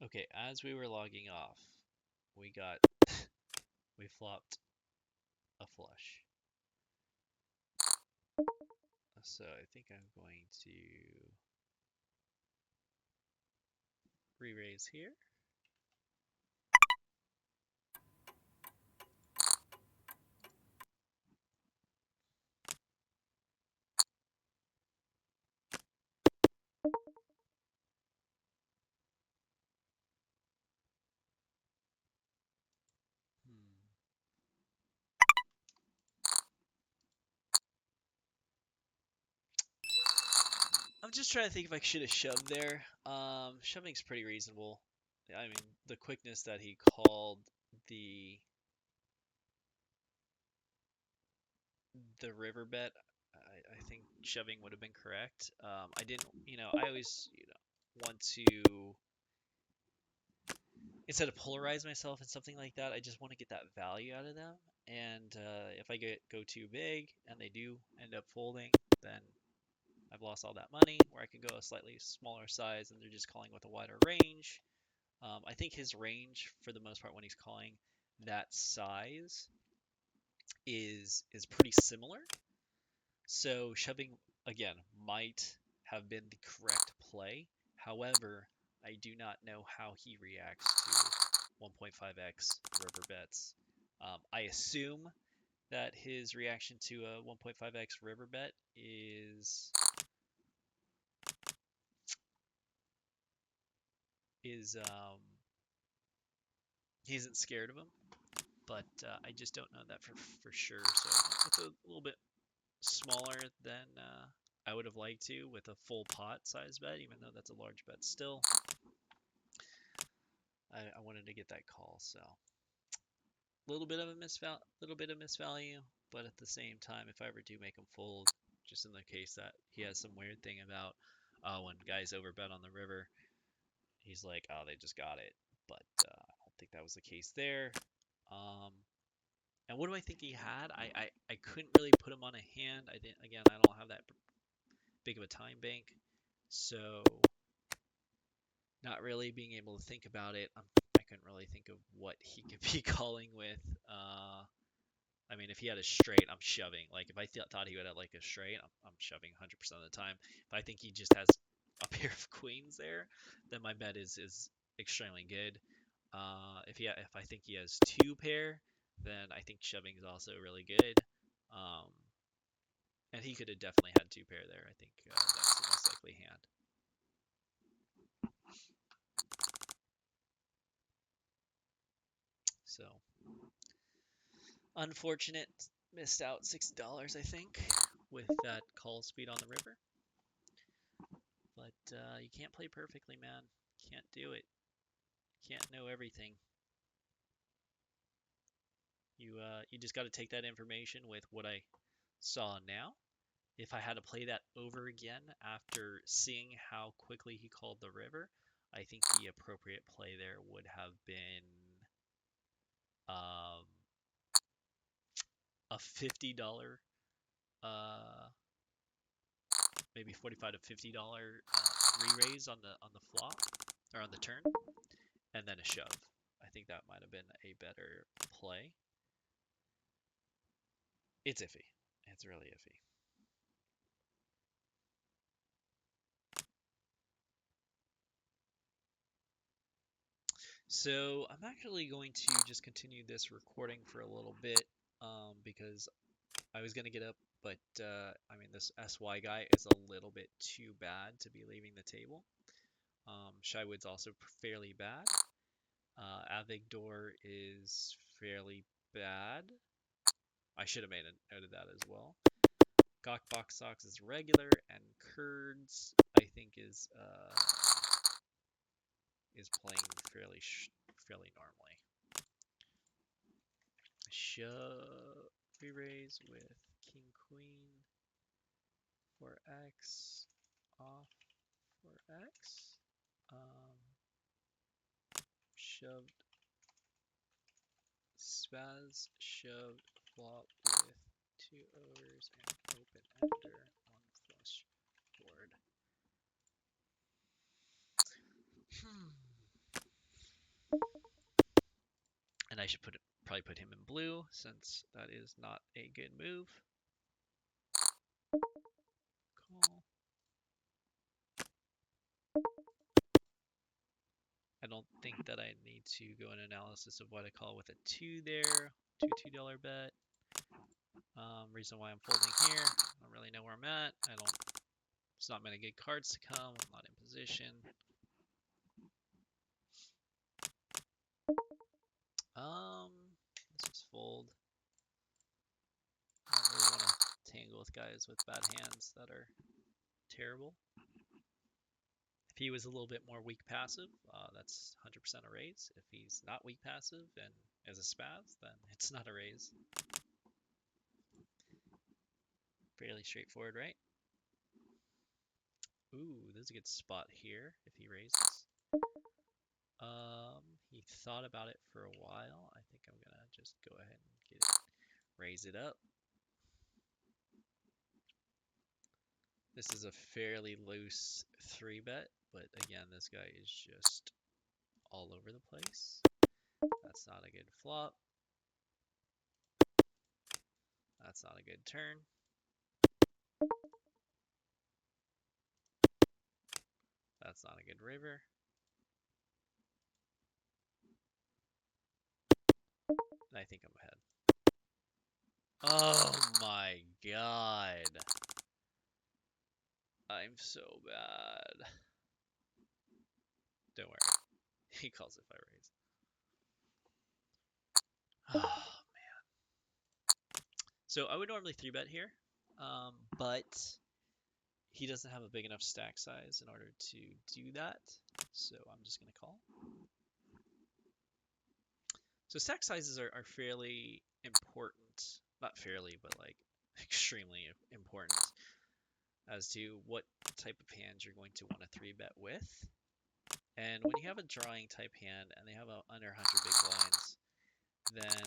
Okay, as we were logging off, we got we flopped a flush. So I think I'm going to re-raise here. Hmm. I'm just trying to think if I should have shoved there. Shoving's pretty reasonable. I mean, the quickness that he called the the river bet, I think shoving would have been correct. I didn't, I always, want to instead of polarize myself in something like that, I just want to get that value out of them. And if I go too big and they do end up folding, then I've lost all that money. Where I can go a slightly smaller size and they're just calling with a wider range. I think his range, for the most part, when he's calling that size, is pretty similar. So shoving again might have been the correct play. However, I do not know how he reacts to 1.5x river bets. I assume that his reaction to a 1.5x river bet is he isn't scared of him, but I just don't know that for sure. So it's a little bit smaller than I would have liked to with a full pot size bet, even though that's a large bet still. I wanted to get that call, so a little bit of misvalue, but at the same time, if I ever do make him fold, just in the case that he has some weird thing about when guys overbet on the river, he's like, oh, they just got it. But I don't think that was the case there. Um, and what do I think he had? I couldn't really put him on a hand. I didn't. Again, I don't have that big of a time bank, so not really being able to think about it. I couldn't really think of what he could be calling with. I mean, if he had a straight, I'm shoving. Like if I thought he would have like a straight, I'm shoving 100% of the time. If I think he just has a pair of queens there, then my bet is extremely good. If I think he has two pair, then I think shoving is also really good. Um, and he could have definitely had two pair there. I think that's the most likely hand. So unfortunate, missed out $6 I think with that call speed on the river. But you can't play perfectly, man. Can't do it. Can't know everything. You just got to take that information with what I saw now. If I had to play that over again after seeing how quickly he called the river, I think the appropriate play there would have been um, a $50, uh, maybe 45 to $50 re-raise on the flop or on the turn, and then a shove. I think that might have been a better play. It's iffy. It's really iffy. So I'm actually going to just continue this recording for a little bit because I was going to get up, but I mean, this SY guy is a little bit too bad to be leaving the table. Shywood's also fairly bad. Avigdor is fairly bad. I should have made a note of that as well. Gok Box Sox is regular, and Kurds I think is playing fairly normally. Shove re-raise with King Queen for X off for X. Shoved Spaz shoved flop with two overs and open ender on flush board. Hmm. should probably put him in blue since that is not a good move. Call. I don't think that I need to go in analysis of what I call with a 2 there. $2 bet. Reason why I'm folding here, I don't really know where I'm at. There's not many good cards to come. I'm not in position. Let's just fold. I don't really want to tangle with guys with bad hands that are terrible. If he was a little bit more weak passive, that's 100% a raise. If he's not weak passive and is a spaz, then it's not a raise. Fairly straightforward, right? Ooh, there's a good spot here if he raises. He thought about it for a while. I think I'm gonna just go ahead and get it, raise it up. This is a fairly loose 3-bet, but again, this guy is just all over the place. That's not a good flop. That's not a good turn. That's not a good river. I think I'm ahead. Oh my god. I'm so bad. Don't worry. He calls if I raise. Oh man. So I would normally 3-bet here, but he doesn't have a big enough stack size in order to do that. So I'm just going to call. So stack sizes are fairly important. Not fairly, but like extremely important as to what type of hands you're going to want to 3-bet with. And when you have a drawing type hand and they have under 100 big blinds, then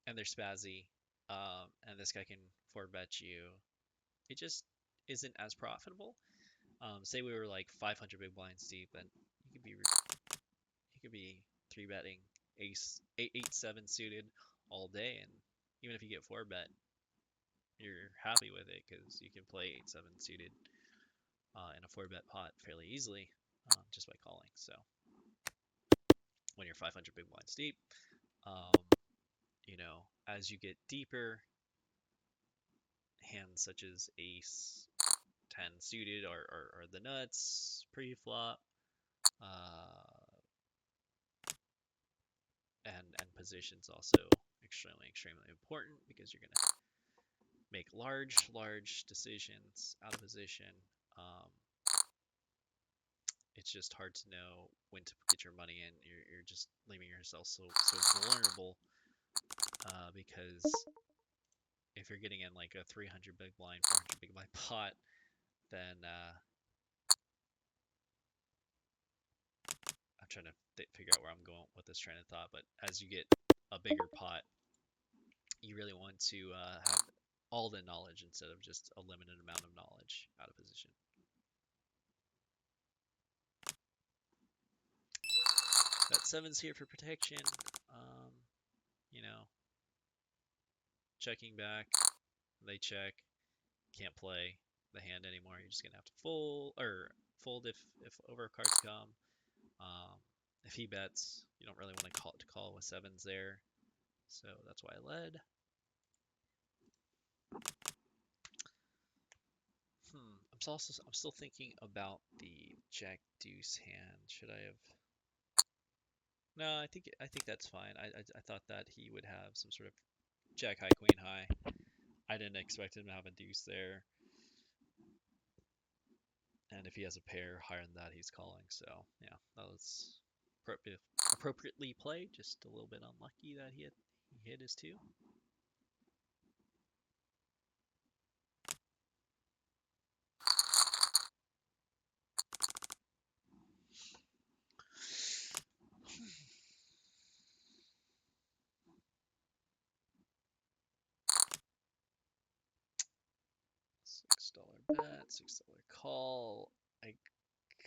and they're spazzy, and this guy can 4-bet you, it just isn't as profitable. Say we were like 500 big blinds deep, and you could be 3-betting ace 8-7 suited all day, and even if you get 4-bet, you're happy with it because you can play 8-7 suited in a 4-bet pot fairly easily just by calling. So when you're 500 big blinds deep, you know, as you get deeper, hands such as ace 10 suited are the nuts pre-flop, and positions also extremely important because you're gonna make large decisions out of position. It's just hard to know when to get your money in. You're just leaving yourself so vulnerable because if you're getting in like a 300 big blind, 400 big blind pot, then I'm trying to figure out where I'm going with this train of thought. But as you get a bigger pot, you really want to have all the knowledge instead of just a limited amount of knowledge out of position. That 7's here for protection. You know, checking back, they check, can't play the hand anymore. You're just gonna have to fold if overcards come. If he bets, you don't really want to call with 7's there, so that's why I led. I'm still thinking about the Jack Deuce hand. Should I have? No, I think that's fine. I thought that he would have some sort of Jack High Queen High. I didn't expect him to have a deuce there. And if he has a pair higher than that, he's calling. So yeah, that was appropriately played. Just a little bit unlucky that he hit his 2. $6 bet, $6 call. I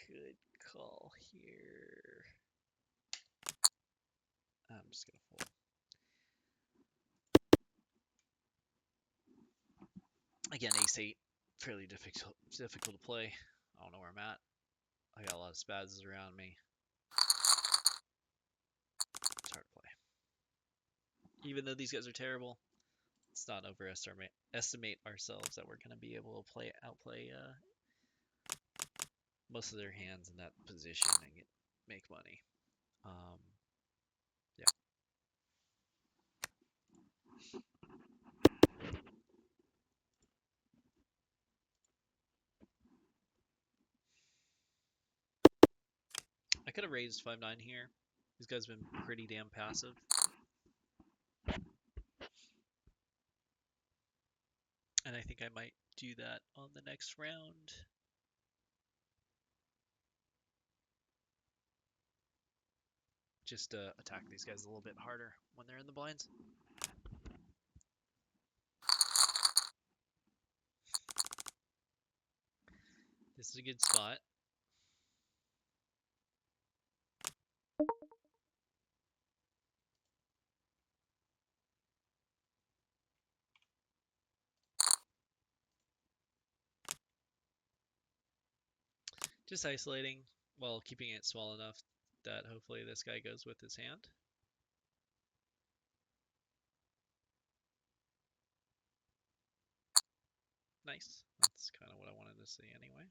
could call here. I'm just gonna fold. Again, ace-8, fairly difficult to play. I don't know where I'm at. I got a lot of spazzes around me. It's hard to play. Even though these guys are terrible, let's not overestimate ourselves that we're gonna be able to outplay most of their hands in that position and make money. Yeah. I could have raised 5-9 here. These guys have been pretty damn passive. And I think I might do that on the next round. Just attack these guys a little bit harder when they're in the blinds. This is a good spot. Just isolating while keeping it small enough that hopefully this guy goes with his hand. Nice. That's kind of what I wanted to see anyway.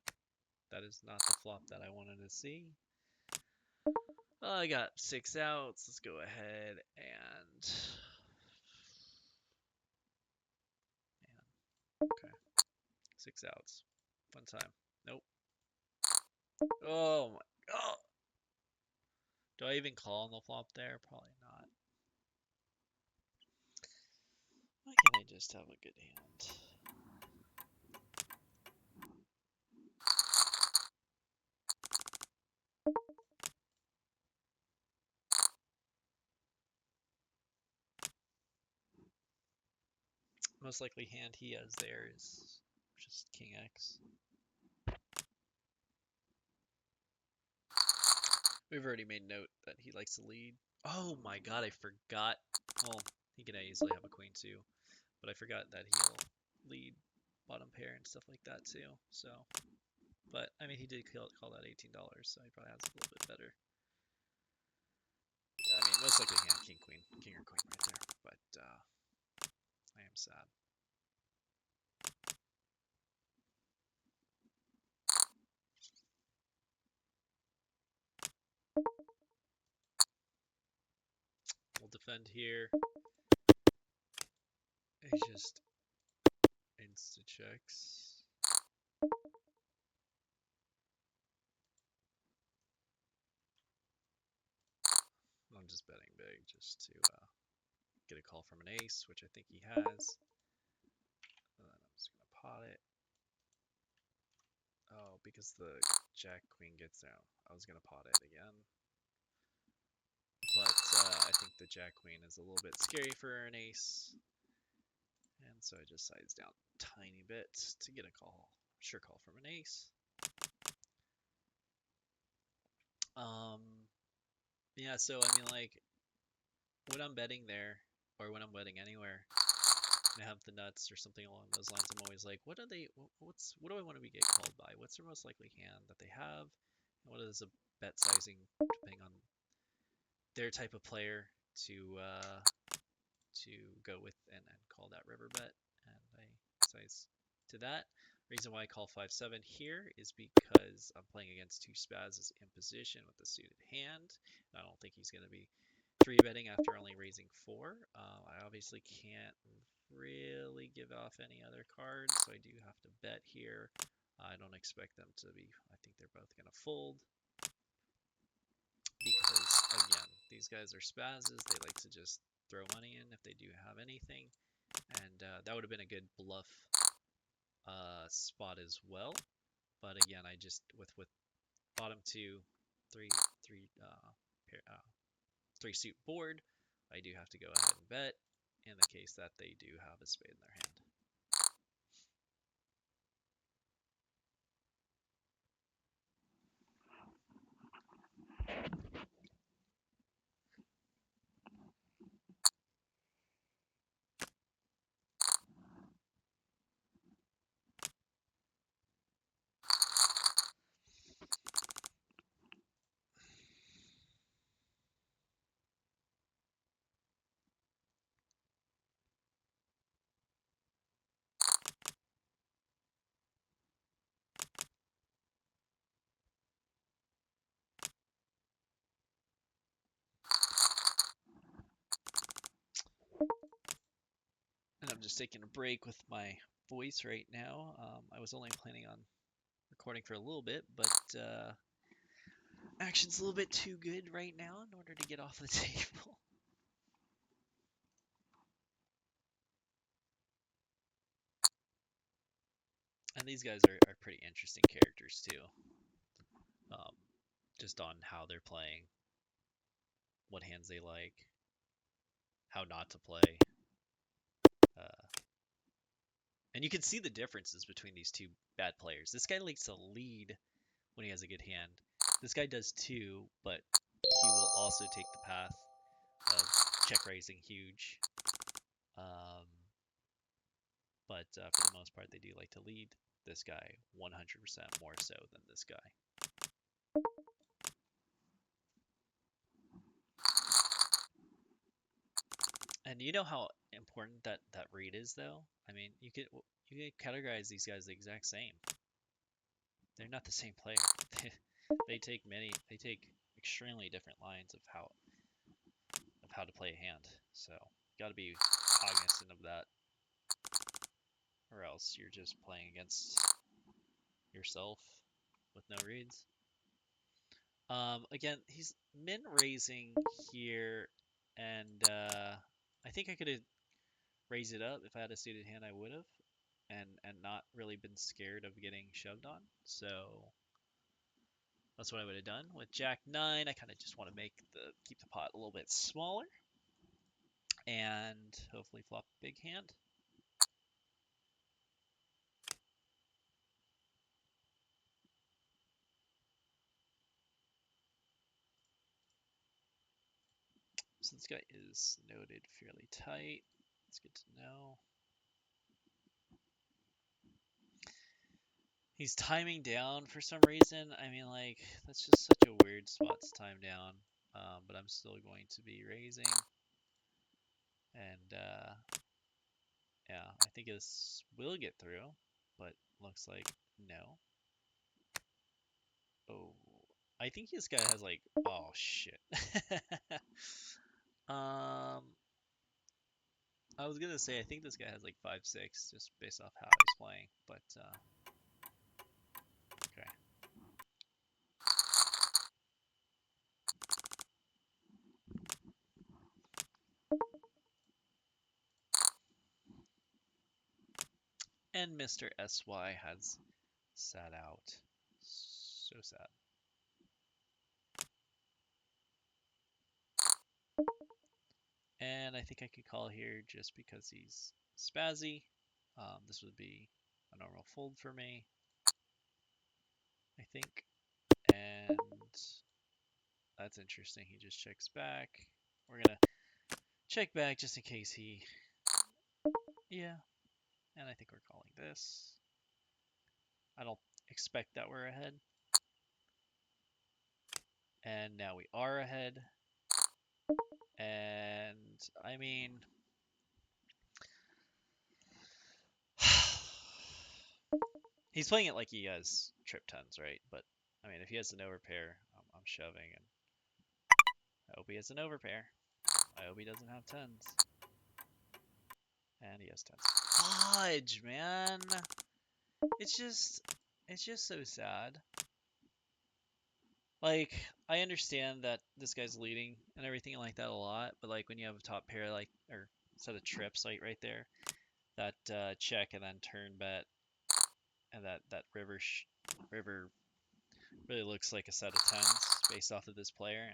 That is not the flop that I wanted to see. I got 6 outs. Let's go ahead and... Okay. 6 outs. Fun time. Nope. Oh my god. Do I even call on the flop there? Probably not. Why can't I just have a good hand? Most likely hand he has there is just King X. We've already made note that he likes to lead. Oh my god, I forgot. Well, he can easily have a queen too, but I forgot that he'll lead bottom pair and stuff like that too. So, but I mean, he did call that $18, so he probably has a little bit better. I mean, most likely hand king queen, king or queen right there. But I am sad. We'll defend here. He just insta checks. I'm just betting big just to get a call from an ace, which I think he has. And then I'm just gonna pot it. Oh, because the jack queen gets down. I was gonna pot it again. But I think the jack queen is a little bit scary for an ace. And so I just size down a tiny bit to get a call. Sure call from an ace. Yeah, so I mean, like, when I'm betting there, or when I'm betting anywhere, and I have the nuts or something along those lines, I'm always like, what do I want to get called by? What's their most likely hand that they have? And what is a bet sizing depending on their type of player to go with and call that river bet, and I size to that. Reason why I call 5-7 here is because I'm playing against 2 spazzes in position with a suited hand. And I don't think he's going to be 3-betting after only raising 4. I obviously can't really give off any other cards, so I do have to bet here. I don't expect them to be, I think they're both going to fold. Because, again, these guys are spazzes. They like to just throw money in if they do have anything. And that would have been a good bluff spot as well. But again, I just with bottom 2, 3 suit board, I do have to go ahead and bet in the case that they do have a spade in their hand. just taking a break with my voice right now. I was only planning on recording for a little bit, but action's a little bit too good right now in order to get off the table. And these guys are pretty interesting characters too. Just on how they're playing, what hands they like, how not to play. And you can see the differences between these two bad players. This guy likes to lead when he has a good hand. This guy does too, but he will also take the path of check raising huge. But for the most part, they do like to lead. This guy 100% more so than this guy. And you know how important that read is, though. I mean, you could categorize these guys the exact same. They're not the same player. They take extremely different lines of how to play a hand. So got to be cognizant of that, or else you're just playing against yourself with no reads. Again, he's min raising here, and I think I could have raised it up if I had a suited hand. I would have, and not really been scared of getting shoved on. So that's what I would have done with Jack 9. I kind of just want to keep the pot a little bit smaller, and hopefully flop a big hand. So this guy is noted fairly tight. It's good to know. He's timing down for some reason. I mean, like, that's just such a weird spot to time down. But I'm still going to be raising. And, yeah, I think this will get through, but looks like no. Oh, I think this guy has, like, oh, shit. I was gonna say, I think this guy has, like, 5-6, just based off how he's playing, but, okay. And Mr. SY has sat out. So sad. And I think I could call here just because he's spazzy. This would be a normal fold for me, I think. And that's interesting. He just checks back. We're going to check back just in case he... Yeah. And I think we're calling this. I don't expect that we're ahead. And now we are ahead. And, I mean... He's playing it like he has trip tens, right? But, I mean, if he has an overpair, I'm shoving, and I hope he has an overpair. I hope he doesn't have tens. And he has tens. Fudge, man! It's just so sad. Like, I understand that this guy's leading and everything like that a lot, but like when you have a top pair, like, or set of trips, like right there, that check and then turn bet, and that river really looks like a set of tens based off of this player,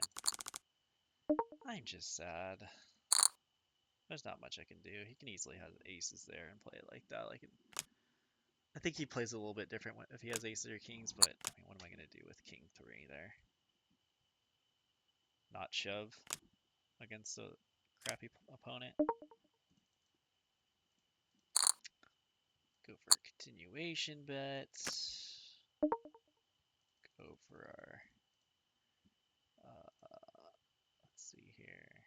and I'm just sad. There's not much I can do. He can easily have aces there and play it like that. Like, I think he plays a little bit different if he has aces or kings, but I mean, what am I going to do with king 3 there? Not shove against a crappy opponent. Go for a continuation bet. Go for our, let's see here,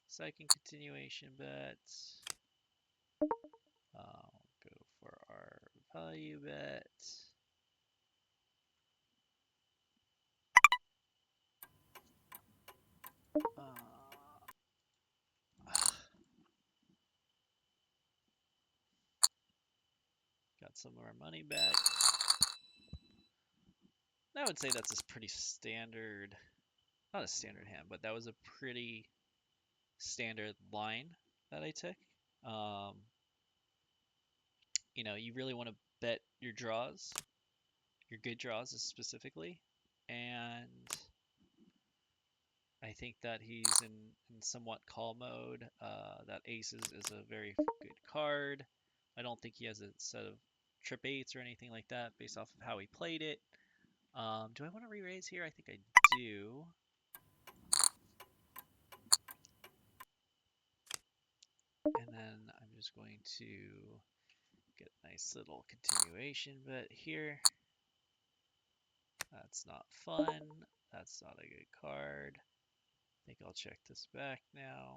second continuation bet. Go for our value bet. got some of our money back. I would say that's a pretty standard, not a standard hand, but that was a pretty standard line that I took. Um, you really want to bet your draws, your good draws specifically, and I think that he's in somewhat call mode. That aces is a very good card. I don't think he has a set of trip eights or anything like that based off of how he played it. Do I want to re-raise here? I think I do. And then I'm just going to get a nice little continuation bet here. That's not fun. That's not a good card. I think I'll check this back now.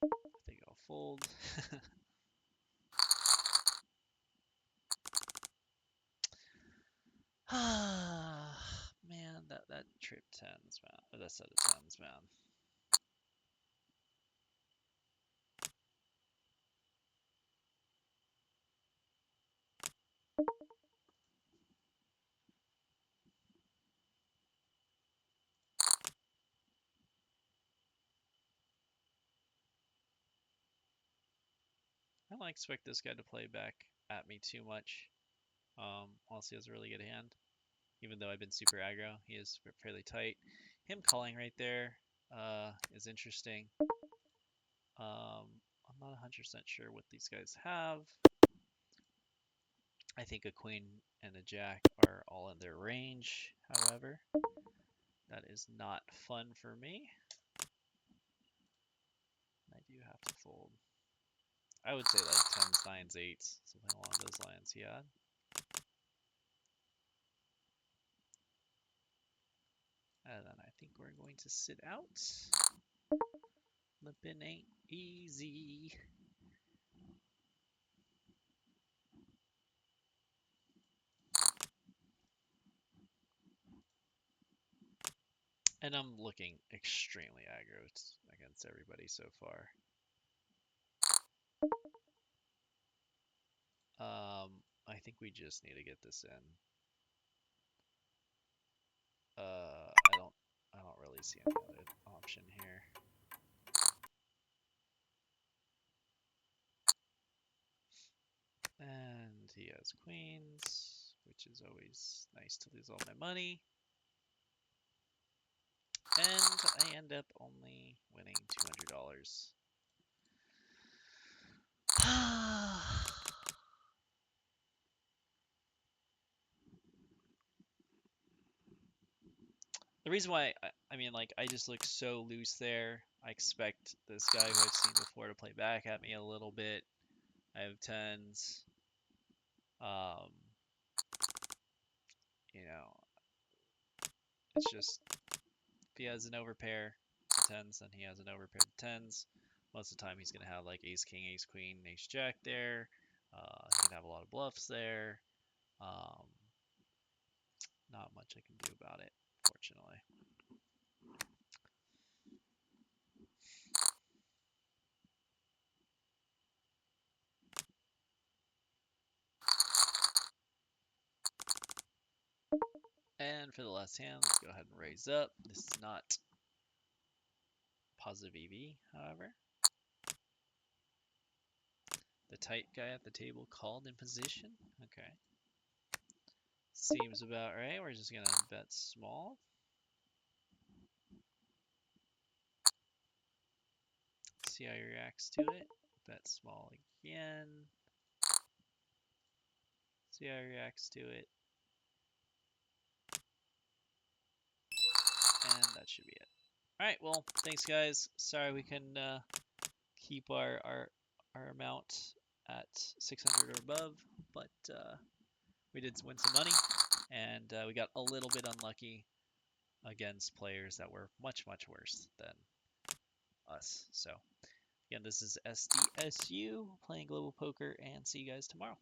I think I'll fold. Man, that trip tens, man. Or that set of tens, man. I don't expect this guy to play back at me too much. Unless he has a really good hand. Even though I've been super aggro, he is fairly tight. Him calling right there is interesting. I'm not 100% sure what these guys have. I think a queen and a jack are all in their range, however. That is not fun for me. I do have to fold. I would say like 10s, 9s, 8s, something along those lines, yeah. And then I think we're going to sit out. Limping ain't easy. And I'm looking extremely aggro against everybody so far. I think we just need to get this in. I don't really see any other option here. And he has queens, which is always nice to lose all my money. And I end up only winning $200. The reason why, I mean, like, I just look so loose there. I expect this guy who I've seen before to play back at me a little bit. I have tens. Um, it's just, if he has an overpair to tens, then he has an overpair to tens. Most of the time, he's going to have, like, ace king, ace queen, ace jack there. He can have a lot of bluffs there. Um, not much I can do about it, fortunately. And for the last hand, let's go ahead and raise up. This is not positive EV, however. The tight guy at the table called in position. Okay. Seems about right. We're just going to bet small. See how he reacts to it. Bet small again. See how he reacts to it. And that should be it. Alright, well, thanks guys. Sorry we couldn't keep our amount at 600 or above, but we did win some money, and we got a little bit unlucky against players that were much, much worse than us. So, again, this is SDSU playing Global Poker, and see you guys tomorrow.